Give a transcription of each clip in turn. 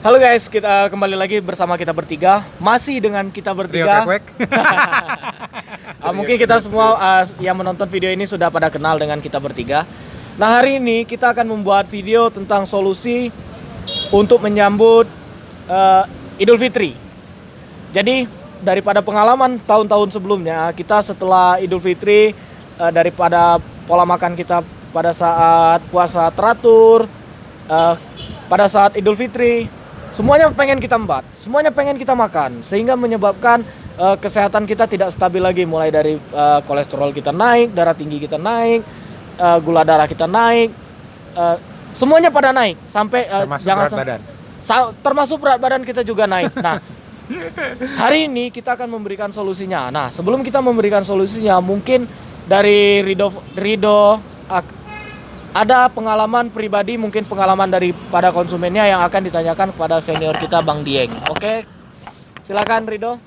Halo guys, kita kembali lagi bersama kita bertiga. Masih dengan kita bertiga. Mungkin kita semua yang menonton video ini sudah pada kenal dengan kita bertiga. Nah, hari ini kita akan membuat video tentang solusi untuk menyambut Idul Fitri. Jadi, daripada pengalaman tahun-tahun sebelumnya, kita setelah Idul Fitri daripada pola makan kita pada saat puasa teratur, pada saat Idul Fitri, semuanya pengen kita embat, semuanya pengen kita makan, sehingga menyebabkan kesehatan kita tidak stabil lagi, mulai dari kolesterol kita naik, darah tinggi kita naik, gula darah kita naik, semuanya pada naik sampai termasuk berat badan kita juga naik. Nah, hari ini kita akan memberikan solusinya. Nah, sebelum kita memberikan solusinya, mungkin dari Rido ada pengalaman pribadi, mungkin pengalaman daripada konsumennya yang akan ditanyakan kepada senior kita, Bang Dieng. Oke, silakan Rido.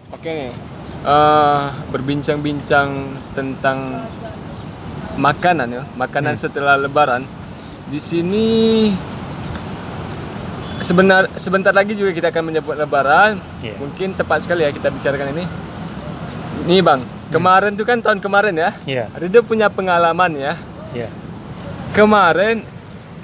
Oke, berbincang-bincang tentang makanan ya, makanan setelah Lebaran. Di sini sebentar lagi juga kita akan menyambut Lebaran. Mungkin tepat sekali ya kita bicarakan ini. Nih Bang, kemarin tuh kan tahun kemarin ya. Rido punya pengalaman ya. Kemarin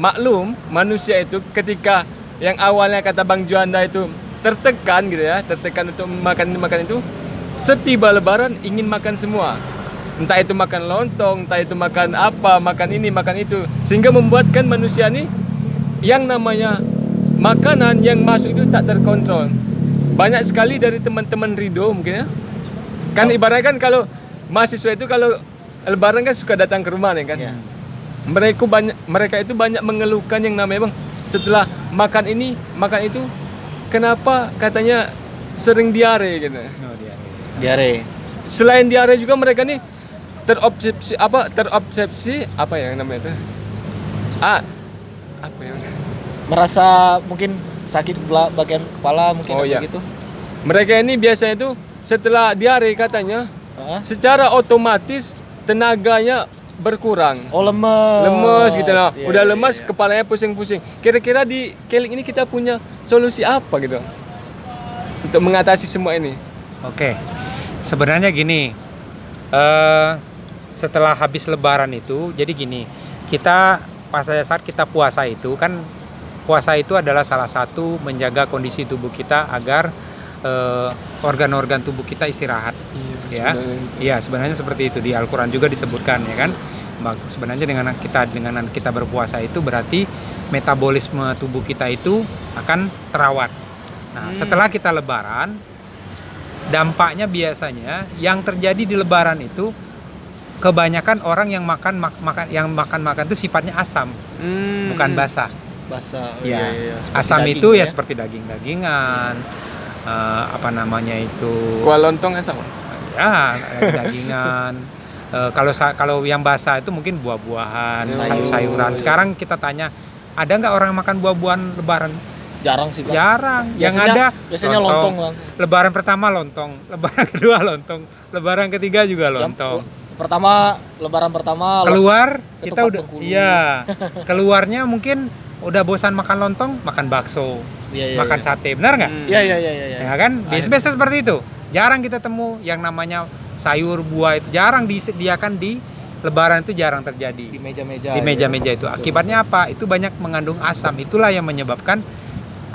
maklum manusia itu ketika yang awalnya kata Bang Juanda itu tertekan gitu ya, tertekan untuk makan itu, setiba Lebaran ingin makan semua. Entah itu makan lontong, entah itu makan apa, makan ini, makan itu, sehingga membuatkan manusia ini yang namanya makanan yang masuk itu tak terkontrol. Banyak sekali dari teman-teman Rido mungkin ya. Kan ibaratnya kan kalau mahasiswa itu kalau Lebaran kan suka datang ke rumah nih kan. Mereka itu banyak mengeluhkan yang namanya Bang, setelah makan ini, makan itu, kenapa katanya sering diare gitu. Diare. Selain diare juga mereka nih terobsesi apa ya yang namanya itu? Apa ya? Merasa mungkin sakit bagian kepala mungkin begitu. Mereka ini biasanya itu setelah diare katanya secara otomatis tenaganya berkurang. Lemes gitu lah. Udah lemas, kepalanya pusing-pusing. Kira-kira di Keling ini kita punya solusi apa gitu untuk mengatasi semua ini? Oke, sebenarnya gini, setelah habis Lebaran itu, jadi gini, kita pada saat kita puasa itu kan, puasa itu adalah salah satu menjaga kondisi tubuh kita agar organ-organ tubuh kita istirahat. Iya, sebenarnya seperti itu, di Al-Quran juga disebutkan ya kan. Sebenarnya dengan kita berpuasa itu berarti metabolisme tubuh kita itu akan terawat. Nah, setelah kita Lebaran, dampaknya biasanya yang terjadi di Lebaran itu kebanyakan orang yang makan itu sifatnya asam, bukan basah. Asam itu ya seperti daging-dagingan, apa namanya itu? Kuah lontong asam. Ya, dagingan. Kalau yang basah itu mungkin buah-buahan, sayur-sayuran. Sekarang kita tanya, ada nggak orang makan buah-buahan Lebaran? Jarang sih Bang. Jarang. Biasanya lontong Bang. Lebaran pertama lontong, Lebaran kedua lontong, Lebaran ketiga juga lontong. Lebaran pertama keluar kita udah keluarnya mungkin udah bosan makan lontong, makan bakso, makan sate, benar nggak? Iya. Ya kan? Biasa seperti itu. Jarang kita temu yang namanya sayur, buah itu jarang disediakan di Lebaran, itu jarang terjadi di meja-meja itu. Akibatnya apa? Itu banyak mengandung asam. Itulah yang menyebabkan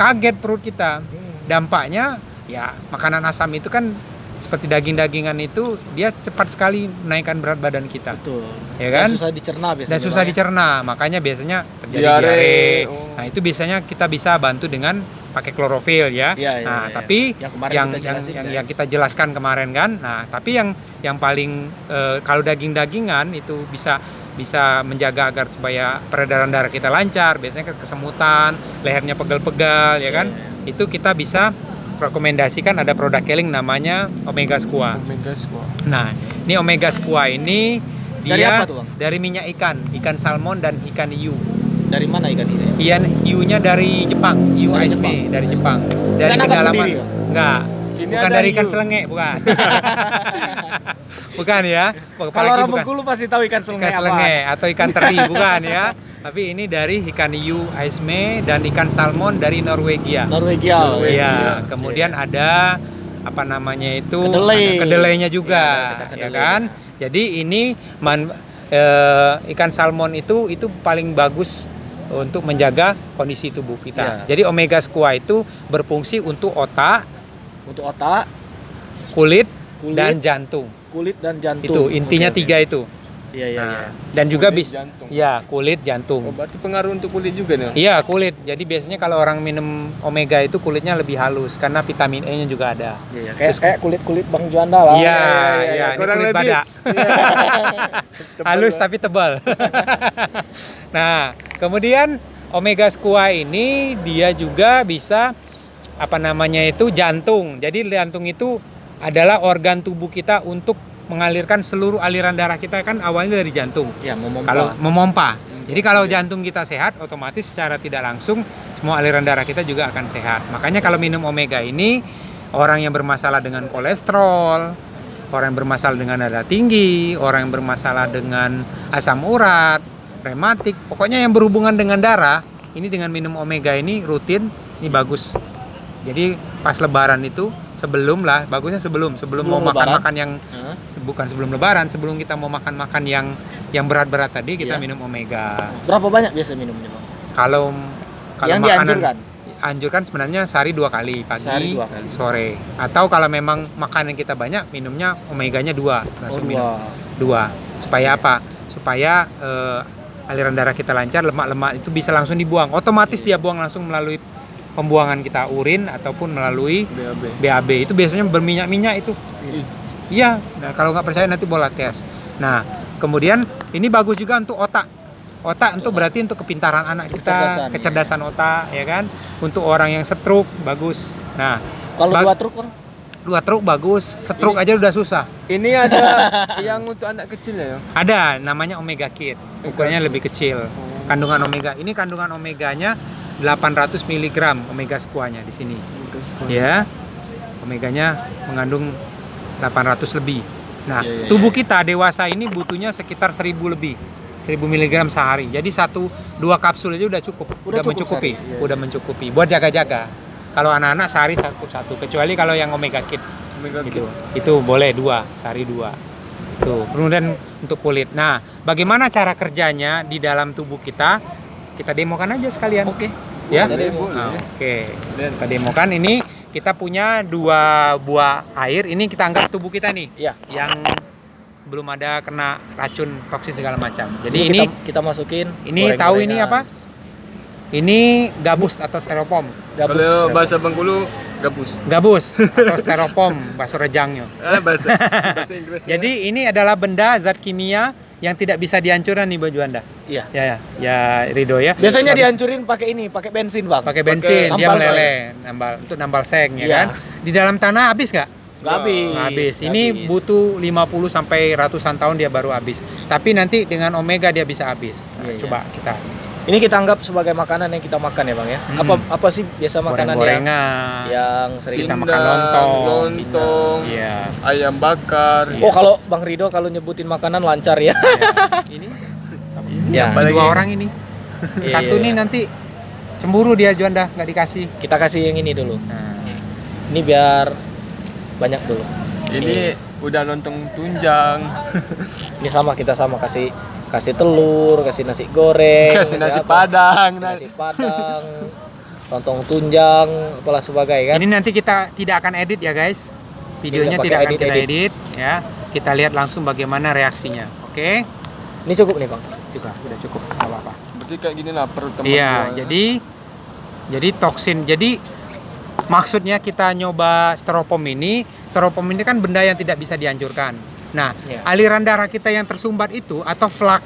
kaget perut kita. Dampaknya ya makanan asam itu kan seperti daging-dagingan itu, dia cepat sekali menaikkan berat badan kita. Betul. Ya kan? Dan susah dicerna biasanya. Dan susah dicerna, makanya biasanya terjadi diare. Nah, itu biasanya kita bisa bantu dengan pakai klorofil ya. Tapi yang kita jelaskan kemarin kan. Nah, tapi yang paling kalau daging-dagingan itu bisa menjaga agar supaya peredaran darah kita lancar. Biasanya kesemutan, lehernya pegal-pegal ya kan. Itu kita bisa rekomendasikan ada produk Keling namanya Omega Squua. Nah, ini Omega Squua ini dia dari apa tuh, Bang? Dari minyak ikan salmon dan ikan hiu. Dari mana ikan ini? Ikan hiunya dari Jepang, hiu ASP dari Jepang. Dari kedalaman. Enggak. Bukan dari ikan selenge, bukan. Bukan ya. Kalau orang Bengkulu pasti tahu ikan selenge atau ikan teri, bukan ya. Tapi ini dari ikan hiu aisme dan ikan salmon dari Norwegia. Norwegia. Iya, kemudian ada apa namanya itu? Kedelai. Ada kedelainya juga, Iya, ada ya kedelai. kan? Jadi ini ikan salmon itu paling bagus untuk menjaga kondisi tubuh kita. Iya. Jadi omega squaa itu berfungsi untuk otak, Untuk otak, kulit, kulit, dan jantung. kulit dan jantung. Itu intinya Oke, oke. 3 itu. Iya, iya, iya. Nah, dan juga Kulit, bisa jantung. ya kulit Oh, jantung. berarti pengaruh untuk kulit juga nih. Iya kulit. Jadi biasanya kalau orang minum omega itu kulitnya lebih halus karena vitamin E-nya juga ada. Iya, kayak kulit-kulit Bang Juanda lah. Iya, iya, iya, ini kurang kulit lebih. badak. Tebal Halus lah. tapi tebal. Nah, kemudian omega squaa ini dia juga bisa apa namanya itu jantung. Jadi jantung itu adalah organ tubuh kita untuk mengalirkan seluruh aliran darah kita kan awalnya dari jantung. Ya, memompa. Kalau memompa. Jadi kalau jantung kita sehat, otomatis secara tidak langsung semua aliran darah kita juga akan sehat. Makanya kalau minum omega ini, orang yang bermasalah dengan kolesterol, orang yang bermasalah dengan darah tinggi, orang yang bermasalah dengan asam urat, rematik, pokoknya yang berhubungan dengan darah, ini dengan minum omega ini rutin, ini bagus. Jadi pas lebaran itu sebelum lah, bagusnya sebelum mau lebaran. makan yang Hah? bukan sebelum lebaran, sebelum kita mau makan yang berat-berat tadi kita Iya. minum omega. Berapa banyak biasa minumnya, Bang? Kalau Yang dianjurkan? anjurkan sebenarnya sehari 2 kali, pagi, Sehari 2 kali. sore. Atau kalau memang makanan kita banyak, minumnya omeganya 2, langsung minum 2. Supaya apa? Supaya aliran darah kita lancar, lemak-lemak itu bisa langsung dibuang. Otomatis dia buang langsung melalui pembuangan kita urin ataupun melalui BAB. BAB. Itu biasanya berminyak-minyak itu. Iya, nah, kalau nggak percaya nanti boleh tes. Nah, kemudian ini bagus juga untuk otak. Otak untuk berarti untuk kepintaran anak kita, kecerdasan otak, ya kan. Untuk orang yang stroke bagus. Nah, Kalau 2 truk, Bang? 2 truk bagus, stroke aja udah susah. Ini ada yang untuk anak kecil ya? Ada namanya omega kit, ukurannya lebih kecil. Kandungan omega, ini kandungan omeganya 800 mg omega squaa-nya di sini. Ya. Omeganya mengandung 800 lebih. Nah, Iya, iya, tubuh kita dewasa ini butuhnya sekitar 1000 lebih. 1000 mg sehari. Jadi 1-2 kapsul aja udah cukup. Udah cukup mencukupi. sehari, iya. Udah mencukupi buat jaga-jaga. Kalau anak-anak sehari satu, kecuali kalau yang omega kit Omega gitu. Itu boleh 2, sehari 2. Tuh, kemudian untuk kulit. Nah, bagaimana cara kerjanya di dalam tubuh kita? Kita demokan aja sekalian. Oke. Ya. Boleh, Nah, boleh. oke. Kita demokan ini kita punya 2 buah air. Ini kita anggap tubuh kita nih Iya. yang belum ada kena racun toksin segala macam. Jadi Ini ini kita masukin. tahu ini apa? Ini gabus atau styrofoam. Gabus. Kalau bahasa Bengkulu gabus. Gabus atau styrofoam bahasa rejangnya. Bahasa Inggris. Jadi ini adalah benda zat kimia yang tidak bisa dihancurkan nih Bang Juanda. Iya. Ya Rido ya. Biasanya Habis- dihancurin pakai ini, pakai bensin, Bang. pakai bensin, dia nambal meleleh, untuk nambal seng ya Iya. kan. Di dalam tanah habis nggak? Nggak habis. Nggak habis. Nggak Ini habis. butuh 50 sampai ratusan tahun dia baru habis. Tapi nanti dengan omega dia bisa habis. Nah, Iya, coba kita Ini kita anggap sebagai makanan yang kita makan ya, Bang ya. Hmm. Apa sih biasa makanan goreng-gorengan. yang sering Kita makan Pindang, lontong. lontong, Iya. ayam bakar. Iya. Oh, kalau Bang Rido kalau nyebutin makanan lancar ya. Ini Ya, ada apalagi? 2 orang ini. Iya, Satu iya. nih nanti cemburu dia Juanda nggak dikasih. Kita kasih yang ini dulu. Nah, Ini biar banyak dulu. Ini udah lontong tunjang. Ini kita sama kasih telur, kasih nasi goreng, Kasih nasi apa? padang. Kasih nasi padang, lontong tunjang, apalah sebagai kan. ini nanti kita tidak akan edit ya guys. Videonya Tidak tidak pakai akan kita edit. edit ya. Kita lihat langsung bagaimana reaksinya. Oke? Ini cukup nih, Bang. Juga udah cukup, nggak apa-apa. Berarti kayak gini lah per teman Iya, gua. jadi toksin. Jadi maksudnya kita nyoba styrofoam ini kan benda yang tidak bisa dihancurkan. Nah, Iya. aliran darah kita yang tersumbat itu atau flak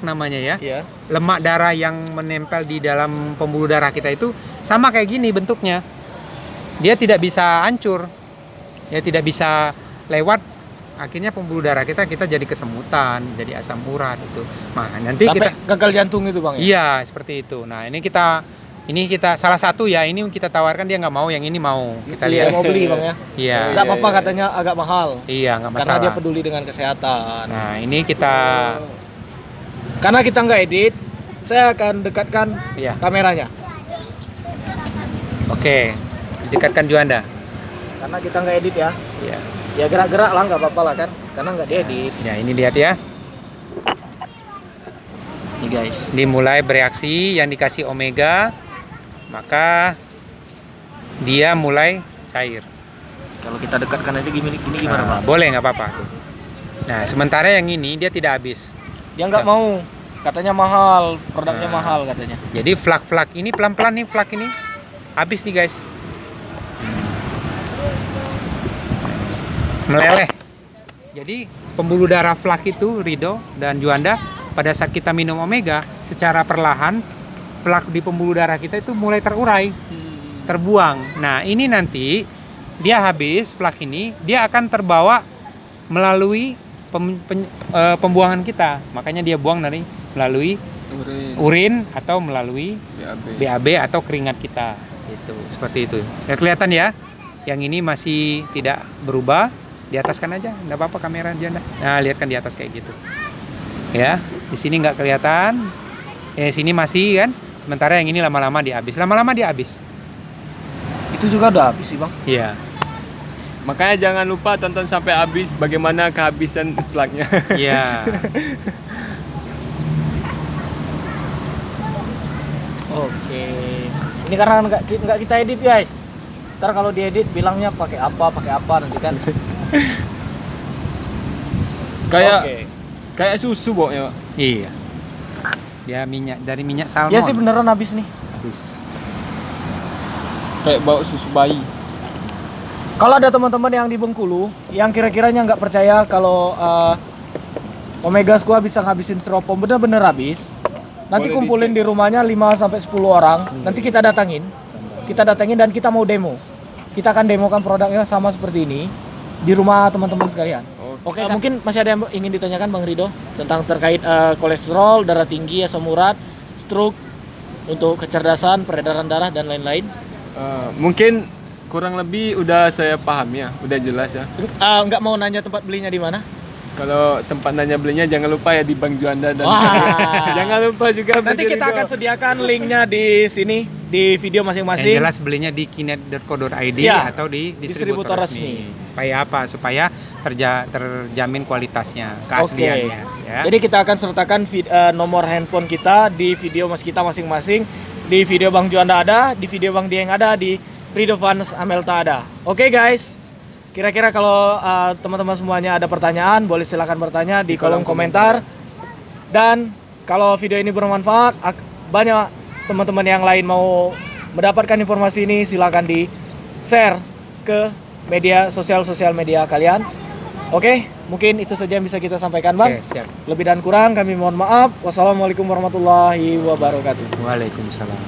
namanya ya. Iya. Lemak darah yang menempel di dalam pembuluh darah kita itu sama kayak gini bentuknya. Dia tidak bisa hancur. Dia tidak bisa lewat, akhirnya pembuluh darah kita jadi kesemutan, jadi asam urat itu. Nah, nanti Sampai kita gagal jantung itu, Bang ya. iya seperti itu. Nah, ini kita salah satu ya, ini kita tawarkan, dia nggak mau, yang ini mau. Kita Dia lihat. mau beli, Bang ya. Iya. Enggak apa-apa katanya agak mahal. Iya, nggak Karena masalah. dia peduli dengan kesehatan. Nah, ini kita Karena kita nggak edit, saya akan dekatkan Iya. kameranya. Oke, dekatkan Juanda. Karena kita nggak edit ya. Ya. Ya gerak-gerak lah nggak apa-apa lah kan. Karena nggak diedit. Ya, ini lihat ya. Nih guys. Dimulai bereaksi yang dikasih omega, maka dia mulai cair. Kalau kita dekatkan aja gini gimana Nah, Pak? boleh, nggak apa-apa tuh. Nah, sementara yang ini dia tidak habis. Dia nggak mau. Katanya mahal, produknya Nah. mahal katanya. Jadi flak-flak ini pelan-pelan nih, flak ini habis nih guys. Meleleh. Jadi pembuluh darah flak itu, Rido dan Juanda, pada saat kita minum omega, secara perlahan flak di pembuluh darah kita itu mulai terurai, terbuang. Nah, ini nanti dia habis flak ini, dia akan terbawa melalui pembuangan kita. Makanya dia buang melalui urin atau melalui BAB atau keringat kita. Itu seperti itu. Ya, kelihatan ya. Yang ini masih tidak berubah. Di atas kan aja, nggak apa-apa kamera Juanda. Nah, lihat kan di atas kayak gitu. Ya, di sini nggak kelihatan. Sini masih kan. Sementara yang ini lama-lama dia habis. Lama-lama dia habis. Itu juga udah habis sih Bang. Iya. Makanya jangan lupa tonton sampai habis bagaimana kehabisan flaknya. Iya. Oke. Ini karena nggak kita edit guys. Ntar kalau diedit bilangnya pakai apa nanti kan. Kayak Oke. kayak susu pokoknya, Pak. Iya. Dia dari minyak salmon. Ya sih beneran habis nih. Habis. Kayak bau susu bayi. Kalau ada teman-teman yang di Bengkulu yang kira-kiranya nggak percaya kalau Omega Squad bisa ngabisin styrofoam, bener-bener habis. Nanti Boleh kumpulin dicek. di rumahnya 5 sampai 10 orang. Nanti kita datangin. Kita datangin dan kita mau demo. Kita akan demokan produknya sama seperti ini di rumah teman-teman sekalian. Oke, mungkin masih ada yang ingin ditanyakan Bang Rido tentang terkait kolesterol, darah tinggi, asam urat, stroke, untuk kecerdasan, peredaran darah dan lain-lain. Mungkin kurang lebih udah saya paham ya, udah jelas ya. Nggak mau nanya tempat belinya di mana? Kalau tempat nanya belinya jangan lupa ya di Bang Juanda dan Wah. jangan lupa juga Nanti beli kita Rido. akan sediakan linknya di sini di video Yang masing-masing. jelas belinya di kinet.co.id Ya, atau di distributor distributor resmi. resmi. Supaya apa? Supaya terjamin kualitasnya, keasliannya. Ya. Jadi kita akan sertakan nomor handphone kita di video kita masing-masing. Di video Bang Juanda ada, di video Bang Dieng ada, di Rido Vans Amelta ada. Oke guys. Kira-kira kalau teman-teman semuanya ada pertanyaan, boleh silakan bertanya di kolom komentar. Dan kalau video ini bermanfaat, banyak teman-teman yang lain mau mendapatkan informasi ini, silakan di-share ke sosial media kalian. Oke, mungkin itu saja yang bisa kita sampaikan Bang. Oke, siap. Lebih dan kurang kami mohon maaf. Wassalamualaikum warahmatullahi wabarakatuh. Waalaikumsalam.